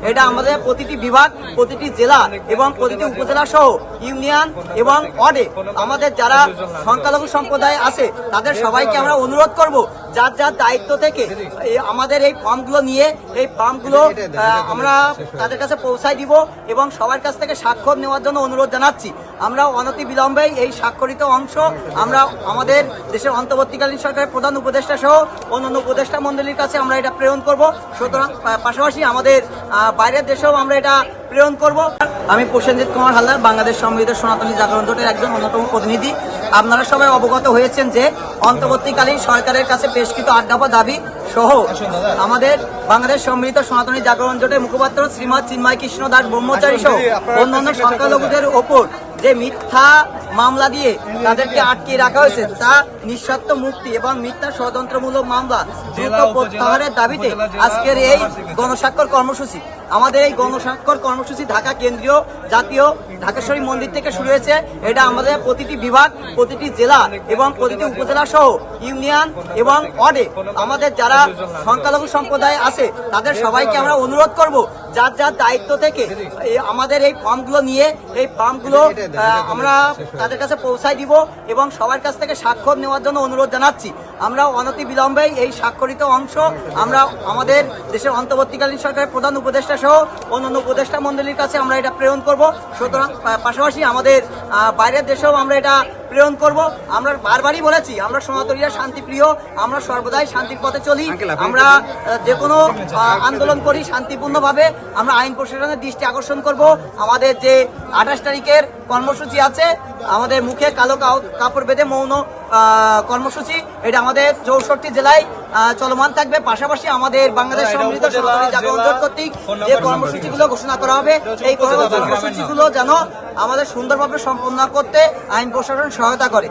এটা আমাদের প্রতিটি বিভাগ, প্রতিটি জেলা এবং প্রতিটি উপজেলা সহ ইউনিয়ন এবং ওয়ার্ডে আমাদের যারা সংখ্যালঘু সম্প্রদায় আছে তাদের সবাইকে আমরা অনুরোধ করব যার যার দায়িত্ব থেকে আমাদের এই ফর্মগুলো নিয়ে এই ফর্মগুলো আমরা তাদের কাছে পৌঁছায় দিব এবং সবার কাছ থেকে স্বাক্ষর নেওয়ার জন্য অনুরোধ জানাচ্ছি। আমরা অনতি বিলম্বে এই স্বাক্ষরিত অংশ আমরা আমাদের দেশের অন্তর্বর্তীকালীন সরকারের প্রধান উপদেষ্টা সহ অন্যান্য উপদেষ্টা মণ্ডলীর কাছে আমরা এটা প্রেরণ করব। সুতরাং পাশাপাশি আমাদের বাইরের দেশেও আমরা এটা প্রেরণ করব। আমি প্রসেনজিৎ কুমার হালদার, বাংলাদেশ সম্মিলিত সনাতনী জাগরণ জোটের একজন অন্যতম প্রতিনিধি। আপনারা সবাই অবগত হয়েছেন যে অন্তর্বর্তীকালীন সরকারের কাছে পেশকৃত 8 দফা দাবি সহ আমাদের বাংলাদেশ সম্মিলিত সনাতনী জাগরণ জোটের মুখপাত্র শ্রীমৎ চিন্ময় কৃষ্ণ দাস ব্রহ্মচারী সহ অন্যান্য সংখ্যালঘুদের ওপর যে মিথ্যা মামলা দিয়ে তাদেরকে আটকে রাখা হয়েছে তা নিঃশর্ত মুক্তি এবং মিথ্যা ষড়যন্ত্রমূলক মামলা দ্রুত প্রত্যাহারের দাবিতে আজকের এই গণস্বাক্ষর কর্মসূচি। আমাদের এই গণস্বাক্ষর কর্মসূচি ঢাকা কেন্দ্রীয় জাতীয় ঢাকেশ্বরী মন্দির থেকে শুরু হয়েছে। এটা আমাদের প্রতিটি বিভাগ, প্রতিটি জেলা এবং প্রতিটি উপজেলা সহ ইউনিয়ন এবং ওয়ার্ডে আমাদের যারা সংখ্যালঘু সম্প্রদায় আছে তাদের সবাইকে আমরা অনুরোধ করব যার যার দায়িত্ব থেকে আমাদের এই ফর্মগুলো নিয়ে এই ফর্মগুলো আমরা তাদের কাছে পৌঁছায় দিব এবং সবার কাছ থেকে স্বাক্ষর নেওয়ার জন্য অনুরোধ জানাচ্ছি। আমরা অনতি বিলম্বে এই স্বাক্ষরিত অংশ আমরা আমাদের দেশের অন্তর্বর্তীকালীন সরকারের প্রধান উপদেষ্টা সহ অন্যান্য উপদেষ্টা মণ্ডলীর কাছে আমরা এটা প্রেরণ করব। সুতরাং পাশাপাশি আমাদের বাইরের দেশেও আমরা এটা প্রেরণ করব। আমরা বারবারই বলেছি আমরা সনাতনীরা শান্তিপ্রিয়, আমরা সর্বদাই শান্তির পথে চলি। আমরা যে কোনো আন্দোলন করি শান্তিপূর্ণভাবে। আমরা আইন প্রশাসনের দৃষ্টি আকর্ষণ করব। আমাদের যে 28 তারিখের কর্মসূচি আছে, আমাদের মুখে কালো কাপড় বেঁধে মৌন কর্মসূচি, এটা আমাদের 64 জেলায় চলমান থাকবে। পাশাপাশি আমাদের বাংলাদেশ সম্মিলিত সনাতনী জাগরণ জোট কর্তৃক যে কর্মসূচিগুলো ঘোষণা করা হবে এই কর্মসূচিগুলো যেন আমাদের সুন্দরভাবে সম্পন্ন করতে আইন প্রশাসন সহায়তা করে।